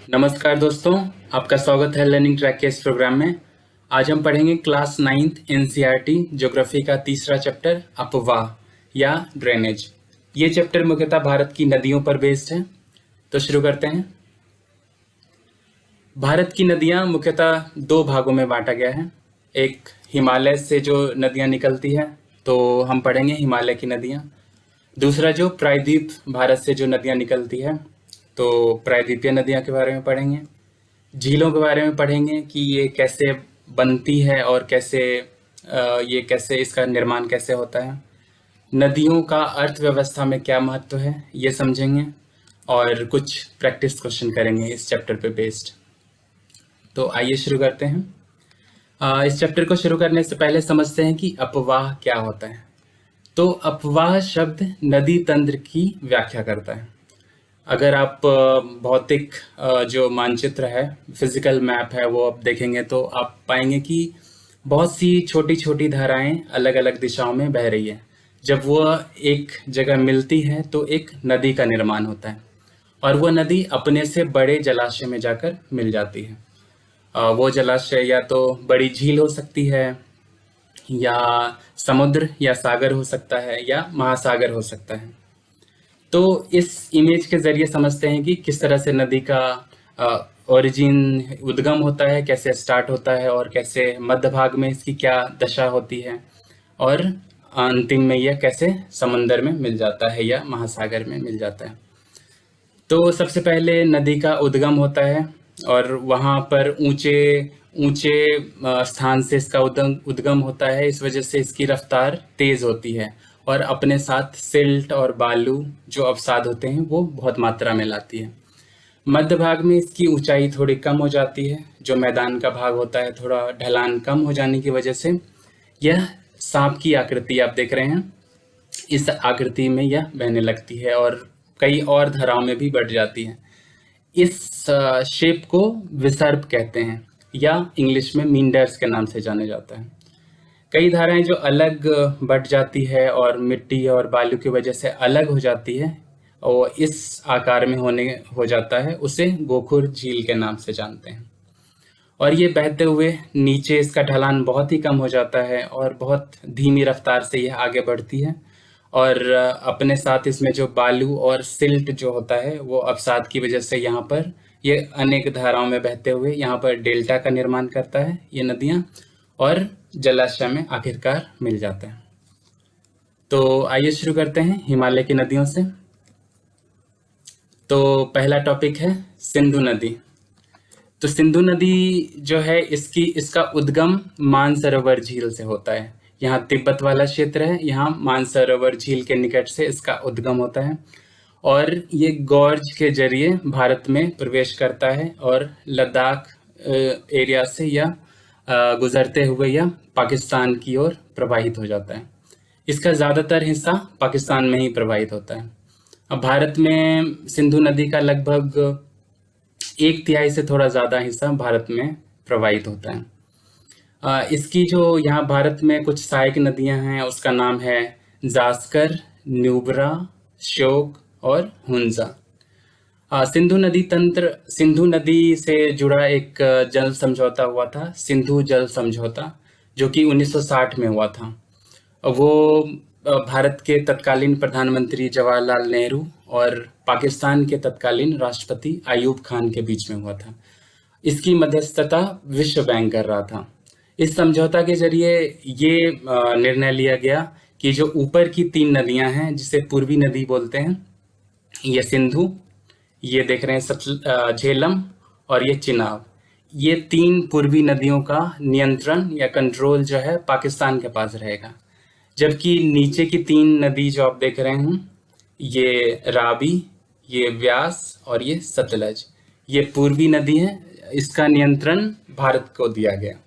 नमस्कार दोस्तों, आपका स्वागत है लर्निंग ट्रैक के इस प्रोग्राम में। आज हम पढ़ेंगे क्लास 9th एनसीईआरटी ज्योग्राफी का तीसरा चैप्टर अपवाह या ड्रेनेज। ये चैप्टर मुख्यतः भारत की नदियों पर बेस्ड है। तो शुरू करते हैं। भारत की नदियां मुख्यतः दो भागों में बांटा गया है। एक हिमालय से जो नदियां निकलती है, तो हम पढ़ेंगे हिमालय की नदियां। दूसरा जो प्रायद्वीप भारत से जो नदियां निकलती है, तो प्रायद्वीपीय नदियां के बारे में पढ़ेंगे। झीलों के बारे में पढ़ेंगे कि ये कैसे बनती है और ये कैसे इसका निर्माण कैसे होता है। नदियों का अर्थव्यवस्था में क्या महत्व है ये समझेंगे और कुछ प्रैक्टिस क्वेश्चन करेंगे इस चैप्टर पे बेस्ड। तो आइए शुरू करते हैं। इस चैप्टर को शुरू करने से पहले समझते हैं कि अपवाह क्या होता है। तो अपवाह शब्द नदी तंत्र की व्याख्या करता है। अगर आप भौतिक जो मानचित्र है, फिजिकल मैप है, वो आप देखेंगे तो आप पाएंगे कि बहुत सी छोटी छोटी धाराएं अलग अलग दिशाओं में बह रही है। जब वो एक जगह मिलती है तो एक नदी का निर्माण होता है और वो नदी अपने से बड़े जलाशय में जाकर मिल जाती है। वो जलाशय या तो बड़ी झील हो सकती है, या समुद्र या सागर हो सकता है, या महासागर हो सकता है। तो इस इमेज के जरिए समझते हैं कि किस तरह से नदी का ओरिजिन उद्गम होता है, कैसे स्टार्ट होता है और कैसे मध्य भाग में इसकी क्या दशा होती है और अंतिम में यह कैसे समुद्र में मिल जाता है या महासागर में मिल जाता है। तो सबसे पहले नदी का उद्गम होता है और वहाँ पर ऊंचे ऊंचे स्थान से इसका उद्गम होता है। इस वजह से इसकी रफ्तार तेज होती है और अपने साथ सिल्ट और बालू जो अवसाद होते हैं वो बहुत मात्रा में लाती है। मध्य भाग में इसकी ऊंचाई थोड़ी कम हो जाती है। जो मैदान का भाग होता है, थोड़ा ढलान कम हो जाने की वजह से यह सांप की आकृति आप देख रहे हैं, इस आकृति में यह बहने लगती है और कई और धाराओं में भी बढ़ जाती है। इस शेप को विसर्प कहते हैं या इंग्लिश में मींडर्स के नाम से जाना जाता है। कई धाराएं जो अलग बढ़ जाती है और मिट्टी और बालू की वजह से अलग हो जाती है और इस आकार में हो जाता है, उसे गोखुर झील के नाम से जानते हैं। और ये बहते हुए नीचे इसका ढलान बहुत ही कम हो जाता है और बहुत धीमी रफ्तार से यह आगे बढ़ती है और अपने साथ इसमें जो बालू और सिल्ट जो होता है वो अवसाद की वजह से यहाँ पर ये अनेक धाराओं में बहते हुए यहाँ पर डेल्टा का निर्माण करता है ये नदियाँ, और जलाशय में आखिरकार मिल जाता है। तो आइए शुरू करते हैं हिमालय की नदियों से। तो पहला टॉपिक है सिंधु नदी। तो सिंधु नदी जो है इसका उद्गम मानसरोवर झील से होता है। यहाँ तिब्बत वाला क्षेत्र है, यहाँ मानसरोवर झील के निकट से इसका उद्गम होता है और ये गॉर्ज के जरिए भारत में प्रवेश करता है और लद्दाख एरिया से यह गुजरते हुए यह पाकिस्तान की ओर प्रवाहित हो जाता है। इसका ज़्यादातर हिस्सा पाकिस्तान में ही प्रवाहित होता है। अब भारत में सिंधु नदी का लगभग 1/3 से थोड़ा ज़्यादा हिस्सा भारत में प्रवाहित होता है। इसकी जो यहाँ भारत में कुछ सहायक नदियाँ हैं, उसका नाम है जास्कर, न्यूब्रा, श्योक और हुंजा। सिंधु नदी से जुड़ा एक जल समझौता हुआ था, सिंधु जल समझौता, जो कि 1960 में हुआ था। वो भारत के तत्कालीन प्रधानमंत्री जवाहरलाल नेहरू और पाकिस्तान के तत्कालीन राष्ट्रपति अयूब खान के बीच में हुआ था। इसकी मध्यस्थता विश्व बैंक कर रहा था। इस समझौता के जरिए ये निर्णय लिया गया कि जो ऊपर की 3 नदियां हैं, जिसे पूर्वी नदी बोलते हैं, ये सिंधु, ये देख रहे हैं झेलम और ये चिनाब, ये 3 पूर्वी नदियों का नियंत्रण या कंट्रोल जो है पाकिस्तान के पास रहेगा। जबकि नीचे की 3 नदी जो आप देख रहे हैं, ये रावी, ये व्यास और ये सतलज, ये पूर्वी नदी है, इसका नियंत्रण भारत को दिया गया।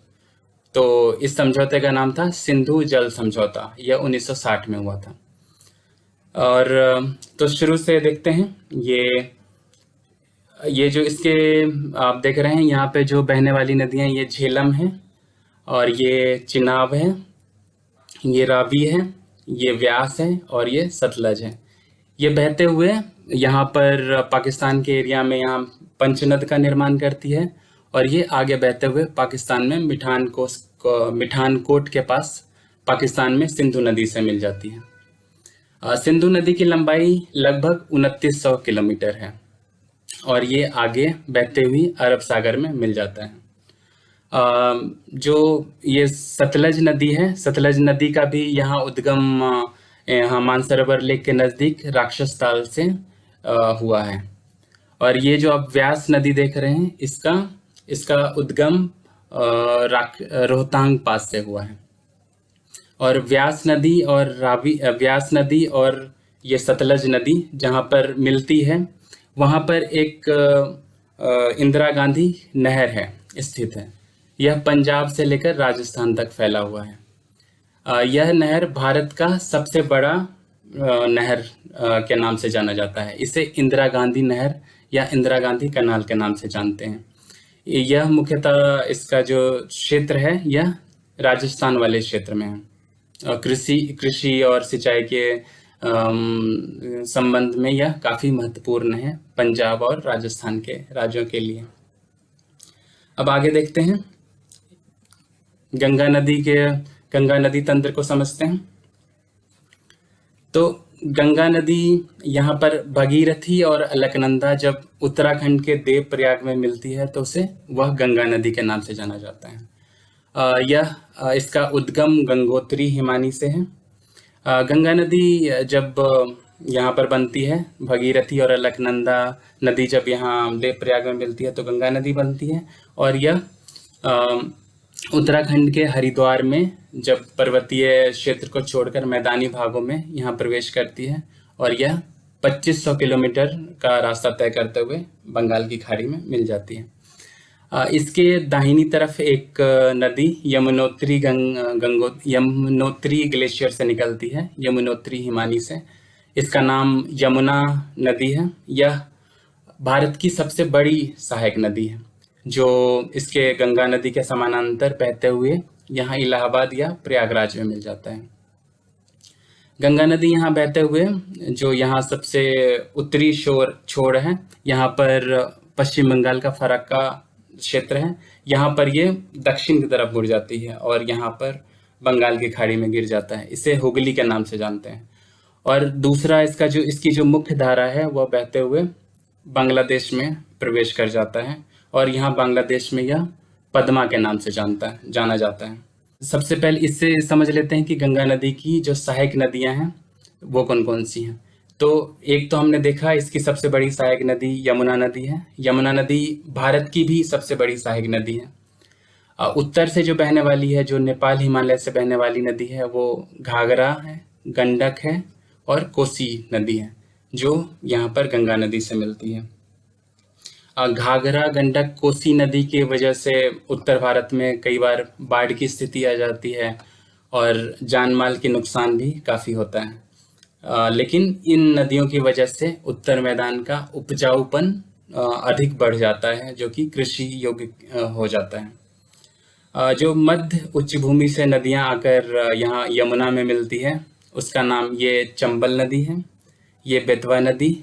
तो इस समझौते का नाम था सिंधु जल समझौता। यह 1960 में हुआ था। और तो शुरू से देखते हैं, ये जो इसके आप देख रहे हैं यहाँ पे जो बहने वाली नदियाँ, ये झेलम है और ये चिनाब है, ये रावी है, ये व्यास है और ये सतलज है। ये बहते हुए यहाँ पर पाकिस्तान के एरिया में यहाँ पंचनद का निर्माण करती है, और ये आगे बहते हुए पाकिस्तान में मिठानकोट के पास पाकिस्तान में सिंधु नदी से मिल जाती है। सिंधु नदी की लंबाई लगभग 2900 किलोमीटर है, और ये आगे बहते हुई अरब सागर में मिल जाता है। जो ये सतलज नदी है, सतलज नदी का भी यहाँ उद्गम यहाँ मानसरोवर लेक के नज़दीक राक्षस ताल से हुआ है। और ये जो आप व्यास नदी देख रहे हैं, इसका उद्गम रोहतांग पास से हुआ है। और व्यास नदी और ये सतलज नदी जहाँ पर मिलती है, वहाँ पर एक इंदिरा गांधी नहर है स्थित है। यह पंजाब से लेकर राजस्थान तक फैला हुआ है। यह नहर भारत का सबसे बड़ा नहर के नाम से जाना जाता है। इसे इंदिरा गांधी नहर या इंदिरा गांधी कनाल के नाम से जानते हैं। यह मुख्यतः इसका जो क्षेत्र है, यह राजस्थान वाले क्षेत्र में है। कृषि और सिंचाई के संबंध में यह काफ़ी महत्वपूर्ण है पंजाब और राजस्थान के राज्यों के लिए। अब आगे देखते हैं, गंगा नदी तंत्र को समझते हैं। तो गंगा नदी यहाँ पर भगीरथी और अलकनंदा जब उत्तराखंड के देवप्रयाग में मिलती है, तो उसे वह गंगा नदी के नाम से जाना जाता है। इसका उद्गम गंगोत्री हिमानी से है। गंगा नदी जब यहाँ पर बनती है, भगीरथी और अलकनंदा नदी जब यहाँ देवप्रयाग में मिलती है तो गंगा नदी बनती है। और यह उत्तराखंड के हरिद्वार में जब पर्वतीय क्षेत्र को छोड़कर मैदानी भागों में यहाँ प्रवेश करती है, और यह 2500 किलोमीटर का रास्ता तय करते हुए बंगाल की खाड़ी में मिल जाती है। इसके दाहिनी तरफ एक नदी यमुनोत्री ग्लेशियर से निकलती है, यमुनोत्री हिमानी से। इसका नाम यमुना नदी है। यह भारत की सबसे बड़ी सहायक नदी है, जो इसके गंगा नदी के समानांतर बहते हुए यहाँ इलाहाबाद या प्रयागराज में मिल जाता है। गंगा नदी यहाँ बहते हुए जो यहाँ सबसे उत्तरी छोर है, यहाँ पर पश्चिम बंगाल का फराक्का क्षेत्र है। यहाँ पर ये दक्षिण की तरफ मुड़ जाती है और यहाँ पर बंगाल की खाड़ी में गिर जाता है। इसे हुगली के नाम से जानते हैं। और दूसरा इसकी जो मुख्य धारा है, वह बहते हुए बांग्लादेश में प्रवेश कर जाता है, और यहाँ बांग्लादेश में यह पद्मा के नाम से जाना जाता है। सबसे पहले इससे समझ लेते हैं कि गंगा नदी की जो सहायक नदियाँ हैं वो कौन कौन सी हैं। तो एक तो हमने देखा, इसकी सबसे बड़ी सहायक नदी यमुना नदी है। यमुना नदी भारत की भी सबसे बड़ी सहायक नदी है। उत्तर से जो बहने वाली है, जो नेपाल हिमालय से बहने वाली नदी है, वो घाघरा है, गंडक है और कोसी नदी है, जो यहाँ पर गंगा नदी से मिलती है। घाघरा, गंडक, कोसी नदी की वजह से उत्तर भारत में कई बार बाढ़ की स्थिति आ जाती है और जान माल के नुकसान भी काफ़ी होता है। लेकिन इन नदियों की वजह से उत्तर मैदान का उपजाऊपन अधिक बढ़ जाता है, जो कि कृषि योग्य हो जाता है। जो मध्य उच्च भूमि से नदियां आकर यहाँ यमुना में मिलती है, उसका नाम ये चंबल नदी है, ये बेतवा नदी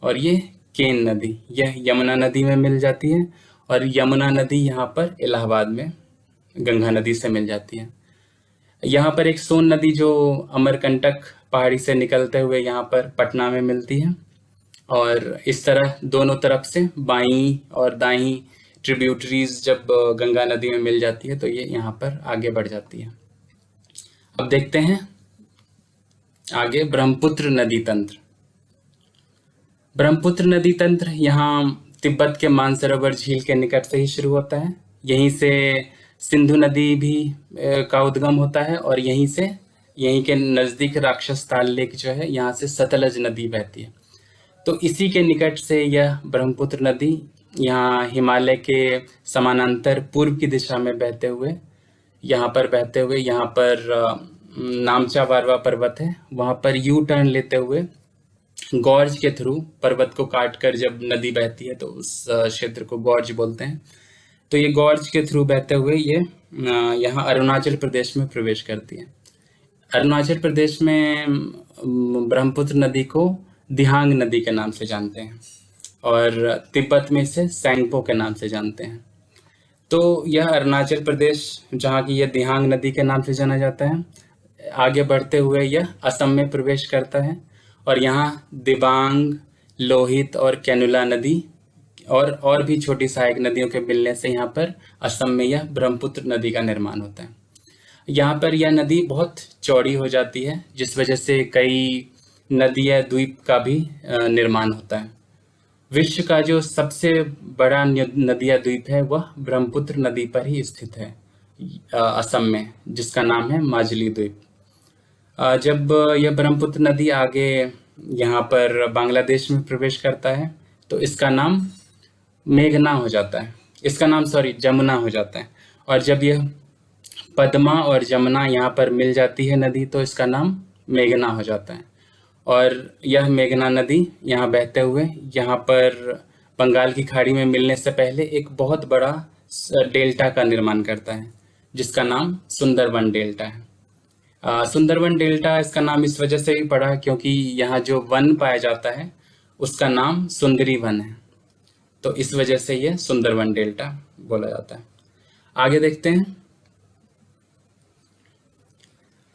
और ये केन नदी। यह यमुना नदी में मिल जाती है, और यमुना नदी यहाँ पर इलाहाबाद में गंगा नदी से मिल जाती है। यहाँ पर एक सोन नदी जो अमरकंटक पहाड़ी से निकलते हुए यहाँ पर पटना में मिलती है, और इस तरह दोनों तरफ से बाईं और दाईं ट्रिब्यूटरीज जब गंगा नदी में मिल जाती है तो ये यहाँ पर आगे बढ़ जाती है। अब देखते हैं आगे ब्रह्मपुत्र नदी तंत्र। ब्रह्मपुत्र नदी तंत्र यहाँ तिब्बत के मानसरोवर झील के निकट से ही शुरू होता है। यहीं से सिंधु नदी भी का उद्गम होता है, और यहीं के नज़दीक राक्षस ताल लेक जो है, यहाँ से सतलज नदी बहती है। तो इसी के निकट से यह ब्रह्मपुत्र नदी यहाँ हिमालय के समानांतर पूर्व की दिशा में बहते हुए यहाँ पर नामचा वारवा पर्वत है, वहाँ पर यू टर्न लेते हुए गॉर्ज के थ्रू पर्वत को काटकर जब नदी बहती है तो उस क्षेत्र को गॉर्ज बोलते हैं। तो ये गॉर्ज के थ्रू बहते हुए ये यहाँ अरुणाचल प्रदेश में प्रवेश करती है। अरुणाचल प्रदेश में ब्रह्मपुत्र नदी को दिहांग नदी के नाम से जानते हैं और तिब्बत में इसे सैंगपो के नाम से जानते हैं। तो यह अरुणाचल प्रदेश, जहाँ की यह दिहांग नदी के नाम से जाना जाता है, आगे बढ़ते हुए यह असम में प्रवेश करता है और यहाँ दिबांग, लोहित और कैनुला नदी और भी छोटी सहायक नदियों के मिलने से यहाँ पर असम में यह ब्रह्मपुत्र नदी का निर्माण होता है। यहाँ पर यह नदी बहुत चौड़ी हो जाती है, जिस वजह से कई नदियाँ द्वीप का भी निर्माण होता है। विश्व का जो सबसे बड़ा नदिया द्वीप है वह ब्रह्मपुत्र नदी पर ही स्थित है, असम में, जिसका नाम है माजुली द्वीप। जब यह ब्रह्मपुत्र नदी आगे यहाँ पर बांग्लादेश में प्रवेश करता है तो इसका नाम मेघना हो जाता है, जमुना हो जाता है। और जब यह पद्मा और जमुना यहाँ पर मिल जाती है नदी तो इसका नाम मेघना हो जाता है। और यह मेघना नदी यहाँ बहते हुए यहाँ पर बंगाल की खाड़ी में मिलने से पहले एक बहुत बड़ा डेल्टा का निर्माण करता है, जिसका नाम सुंदरबन डेल्टा है। सुंदरबन डेल्टा इसका नाम इस वजह से भी पड़ा क्योंकि यहाँ जो वन पाया जाता है उसका नाम सुंदरी वन है, तो इस वजह से यह सुंदरबन डेल्टा बोला जाता है। आगे देखते हैं।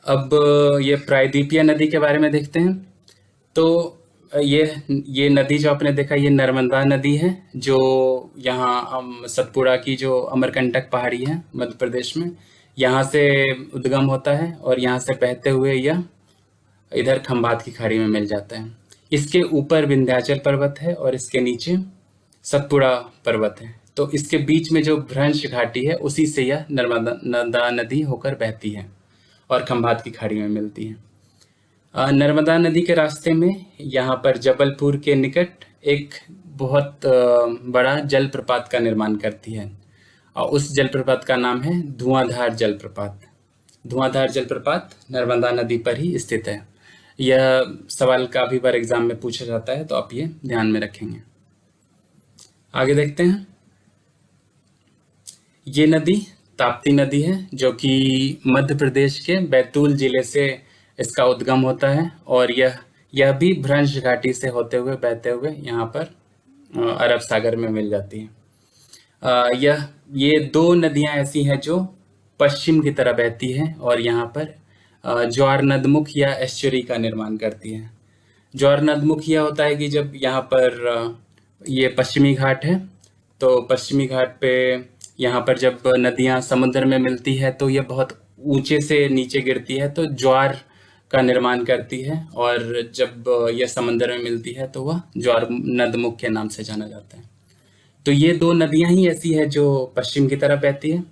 अब ये प्रायद्वीपीय नदी के बारे में देखते हैं। तो ये नदी जो आपने देखा, ये नर्मदा नदी है, जो यहाँ सतपुड़ा की जो अमरकंटक पहाड़ी है मध्य प्रदेश में, यहाँ से उद्गम होता है और यहाँ से बहते हुए यह इधर खंभात की खाड़ी में मिल जाता है। इसके ऊपर विंध्याचल पर्वत है और इसके नीचे सतपुड़ा पर्वत है। तो इसके बीच में जो भ्रंश घाटी है उसी से यह नर्मदा नदी होकर बहती है और खंभात की खाड़ी में मिलती है। नर्मदा नदी के रास्ते में यहाँ पर जबलपुर के निकट एक बहुत बड़ा जलप्रपात का निर्माण करती है और उस जलप्रपात का नाम है धुआंधार जलप्रपात। धुआंधार जलप्रपात नर्मदा नदी पर ही स्थित है। यह सवाल काफ़ी बार एग्जाम में पूछा जाता है, तो आप ये ध्यान में रखेंगे। आगे देखते हैं। ये नदी ताप्ती नदी है, जो कि मध्य प्रदेश के बैतूल जिले से इसका उद्गम होता है और यह भी भ्रंश घाटी से होते हुए बहते हुए यहाँ पर अरब सागर में मिल जाती है। ये दो नदियाँ ऐसी हैं जो पश्चिम की तरफ बहती हैं और यहाँ पर ज्वार नदमुख या एस्चुरी का निर्माण करती है। ज्वार नदमुख यह होता है कि जब यहाँ पर ये पश्चिमी घाट है, तो पश्चिमी घाट पे यहाँ पर जब नदियाँ समुद्र में मिलती है तो ये बहुत ऊंचे से नीचे गिरती है, तो ज्वार का निर्माण करती है, और जब यह समंदर में मिलती है तो वह ज्वार नदमुख के नाम से जाना जाता है। तो ये दो नदियां ही ऐसी है जो पश्चिम की तरफ बहती है।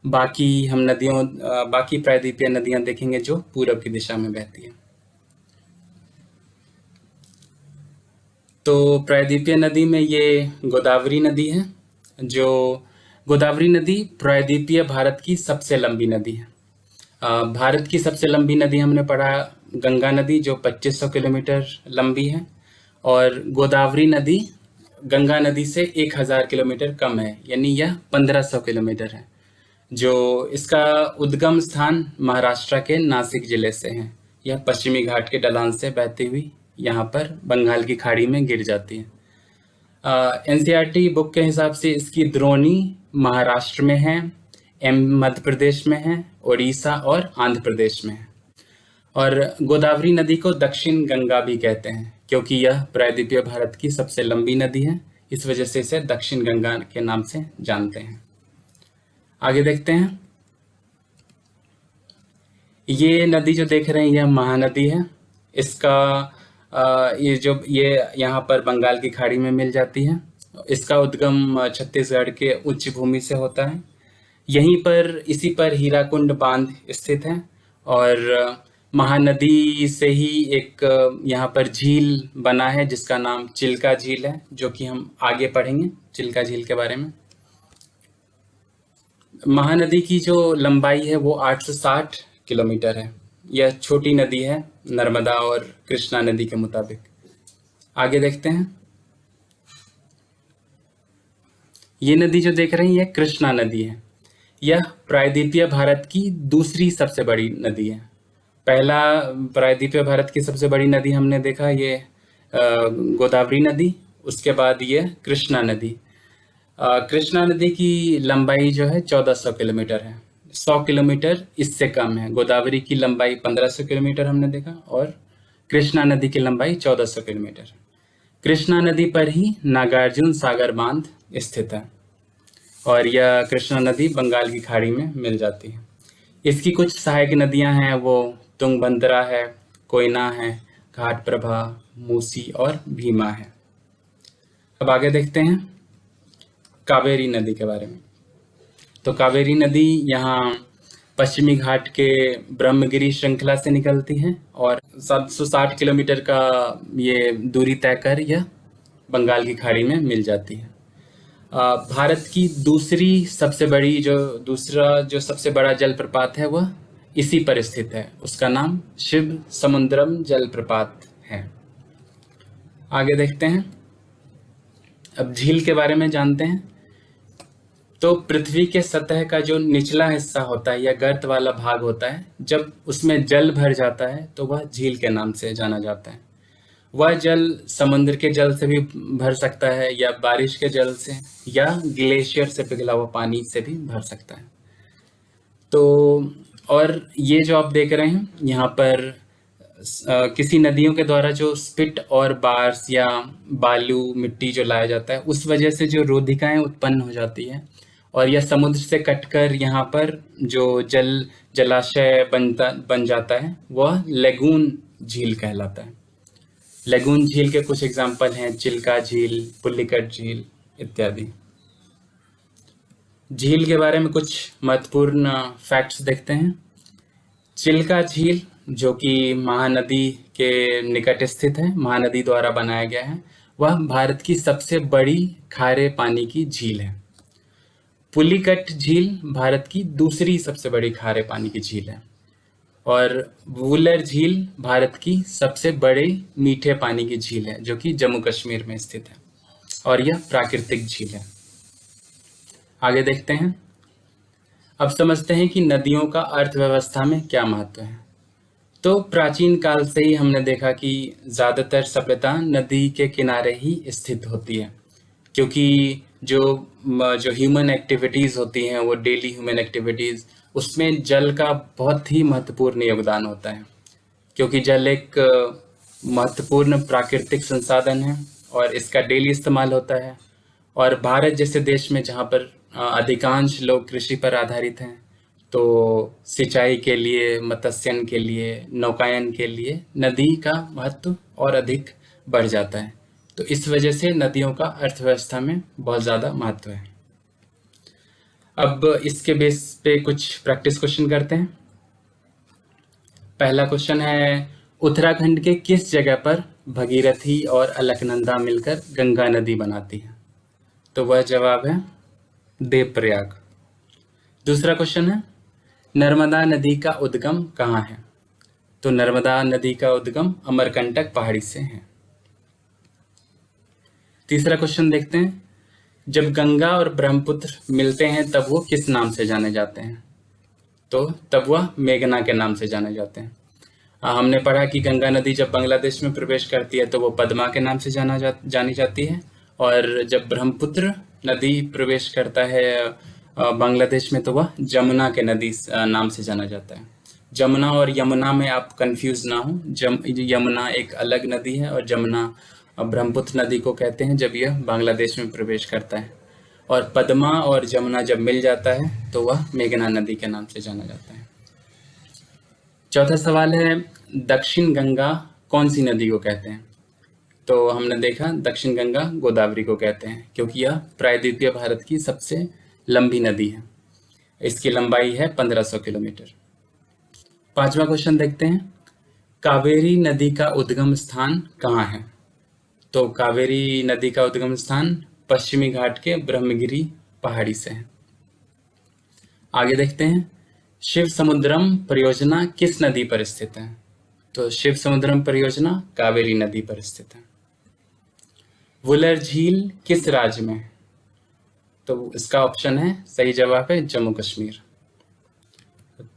बाकी प्रायद्वीपीय नदियां देखेंगे जो पूरब की दिशा में बहती है। तो प्रायद्वीपीय नदी में ये गोदावरी नदी है, जो गोदावरी नदी प्रायद्वीपीय भारत की सबसे लंबी नदी है। भारत की सबसे लंबी नदी हमने पढ़ा गंगा नदी, जो 2500 किलोमीटर लंबी है, और गोदावरी नदी गंगा नदी से 1000 किलोमीटर कम है, यानी यह 1500 किलोमीटर है। जो इसका उद्गम स्थान महाराष्ट्र के नासिक जिले से है। यह पश्चिमी घाट के ढलान से बहती हुई यहाँ पर बंगाल की खाड़ी में गिर जाती है। एनसीईआरटी बुक के हिसाब से इसकी द्रोणी महाराष्ट्र में है, मध्य प्रदेश में है, उड़ीसा और आंध्र प्रदेश में है। और गोदावरी नदी को दक्षिण गंगा भी कहते हैं, क्योंकि यह प्रायद्वीपीय भारत की सबसे लंबी नदी है, इस वजह से इसे दक्षिण गंगा के नाम से जानते हैं। आगे देखते हैं। ये नदी जो देख रहे हैं यह महानदी है। इसका ये यहाँ पर बंगाल की खाड़ी में मिल जाती है। इसका उद्गम छत्तीसगढ़ के उच्च भूमि से होता है। इसी पर हीराकुंड बांध स्थित है, और महानदी से ही एक यहाँ पर झील बना है जिसका नाम चिल्का झील है, जो कि हम आगे पढ़ेंगे चिल्का झील के बारे में। महानदी की जो लंबाई है वो 860 किलोमीटर है। यह छोटी नदी है नर्मदा और कृष्णा नदी के मुताबिक। आगे देखते हैं। ये नदी जो देख रहे हैं यह कृष्णा नदी है। यह प्रायद्वीपीय भारत की दूसरी सबसे बड़ी नदी है पहला प्रायद्वीपीय भारत की सबसे बड़ी नदी हमने देखा ये गोदावरी नदी, उसके बाद ये कृष्णा नदी। कृष्णा नदी की लंबाई जो है 1400 किलोमीटर है, 100 किलोमीटर इससे कम है। गोदावरी की लंबाई 1500 किलोमीटर हमने देखा, और कृष्णा नदी की लंबाई 1400 किलोमीटर। कृष्णा नदी पर ही नागार्जुन सागर बांध स्थित है, और यह कृष्णा नदी बंगाल की खाड़ी में मिल जाती है। इसकी कुछ सहायक नदियां हैं, वो तुंगभद्रा है, कोयना है, घाटप्रभा, मूसी और भीमा है। अब आगे देखते हैं कावेरी नदी के बारे में। तो कावेरी नदी यहाँ पश्चिमी घाट के ब्रह्मगिरी श्रृंखला से निकलती है, और 760 किलोमीटर का ये दूरी तय कर यह बंगाल की खाड़ी में मिल जाती है। भारत की दूसरा जो सबसे बड़ा जलप्रपात है वह इसी पर स्थित है, उसका नाम शिव समुद्रम जलप्रपात है। आगे देखते हैं, अब झील के बारे में जानते हैं। तो पृथ्वी के सतह का जो निचला हिस्सा होता है या गर्त वाला भाग होता है, जब उसमें जल भर जाता है तो वह झील के नाम से जाना जाता है। वह जल समुद्र के जल से भी भर सकता है, या बारिश के जल से, या ग्लेशियर से पिघला हुआ पानी से भी भर सकता है। तो और ये जो आप देख रहे हैं यहाँ पर किसी नदियों के द्वारा जो स्पिट और बार्स या बालू मिट्टी जो लाया जाता है, उस वजह से जो रोधिकाएं उत्पन्न हो जाती है, और यह समुद्र से कटकर यहाँ पर जो जलाशय बन जाता है, वह लेगून झील कहलाता है। लेगून झील के कुछ एग्जाम्पल हैं चिल्का झील, पुल्लिकट झील इत्यादि। झील के बारे में कुछ महत्वपूर्ण फैक्ट्स देखते हैं। चिल्का झील जो कि महानदी के निकट स्थित है, महानदी द्वारा बनाया गया है, वह भारत की सबसे बड़ी खारे पानी की झील है। पुलिकट झील भारत की दूसरी सबसे बड़ी खारे पानी की झील है, और वुलर झील भारत की सबसे बड़ी मीठे पानी की झील है, जो कि जम्मू कश्मीर में स्थित है, और यह प्राकृतिक झील है। आगे देखते हैं, अब समझते हैं कि नदियों का अर्थव्यवस्था में क्या महत्व है। तो प्राचीन काल से ही हमने देखा कि ज़्यादातर सभ्यता नदी के किनारे ही स्थित होती है, क्योंकि जो ह्यूमन एक्टिविटीज़ होती हैं, वो डेली ह्यूमन एक्टिविटीज़, उसमें जल का बहुत ही महत्वपूर्ण योगदान होता है, क्योंकि जल एक महत्वपूर्ण प्राकृतिक संसाधन है और इसका डेली इस्तेमाल होता है। और भारत जैसे देश में जहाँ पर अधिकांश लोग कृषि पर आधारित हैं, तो सिंचाई के लिए, मत्स्यन के लिए, नौकायन के लिए नदी का महत्व और अधिक बढ़ जाता है। तो इस वजह से नदियों का अर्थव्यवस्था में बहुत ज़्यादा महत्व है। अब इसके बेस पे कुछ प्रैक्टिस क्वेश्चन करते हैं। पहला क्वेश्चन है, उत्तराखंड के किस जगह पर भगीरथी और अलकनंदा मिलकर गंगा नदी बनाती है? तो वह जवाब है देवप्रयाग। दूसरा क्वेश्चन है, नर्मदा नदी का उद्गम कहाँ है? तो नर्मदा नदी का उद्गम अमरकंटक पहाड़ी से है। तीसरा क्वेश्चन देखते हैं, जब गंगा और ब्रह्मपुत्र मिलते हैं तब वो किस नाम से जाने जाते हैं? तो तब वह मेघना के नाम से जाने जाते हैं। हमने पढ़ा कि गंगा नदी जब बांग्लादेश में प्रवेश करती है तो वो पद्मा के नाम से जानी जाती है, और जब ब्रह्मपुत्र नदी प्रवेश करता है बांग्लादेश में तो वह जमुना के नदी नाम से जाना जाता है। जमुना और यमुना में आप कंफ्यूज ना हो, यमुना एक अलग नदी है और जमुना ब्रह्मपुत्र नदी को कहते हैं जब यह बांग्लादेश में प्रवेश करता है, और पद्मा और जमुना जब मिल जाता है तो वह मेघना नदी के नाम से जाना जाता है। चौथा सवाल है, दक्षिण गंगा कौन सी नदी को कहते हैं? तो हमने देखा दक्षिण गंगा गोदावरी को कहते हैं, क्योंकि यह प्रायद्वीपीय भारत की सबसे लंबी नदी है। इसकी लंबाई है 1500 किलोमीटर। पांचवा क्वेश्चन देखते हैं, कावेरी नदी का उद्गम स्थान कहाँ है? तो कावेरी नदी का उद्गम स्थान पश्चिमी घाट के ब्रह्मगिरी पहाड़ी से है। आगे देखते हैं, शिव समुद्रम परियोजना किस नदी पर स्थित है? तो शिव समुद्रम परियोजना कावेरी नदी पर स्थित है। वुलर झील किस राज्य में है? तो इसका ऑप्शन है, सही जवाब है जम्मू कश्मीर।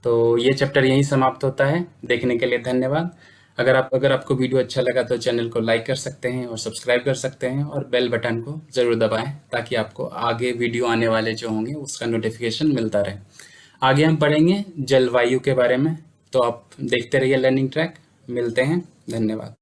तो ये चैप्टर यहीं समाप्त होता है। देखने के लिए धन्यवाद। अगर आपको वीडियो अच्छा लगा तो चैनल को लाइक कर सकते हैं और सब्सक्राइब कर सकते हैं और बेल बटन को ज़रूर दबाएं ताकि आपको आगे वीडियो आने वाले जो होंगे उसका नोटिफिकेशन मिलता रहे। आगे हम पढ़ेंगे जलवायु के बारे में, तो आप देखते रहिए लर्निंग ट्रैक। मिलते हैं, धन्यवाद।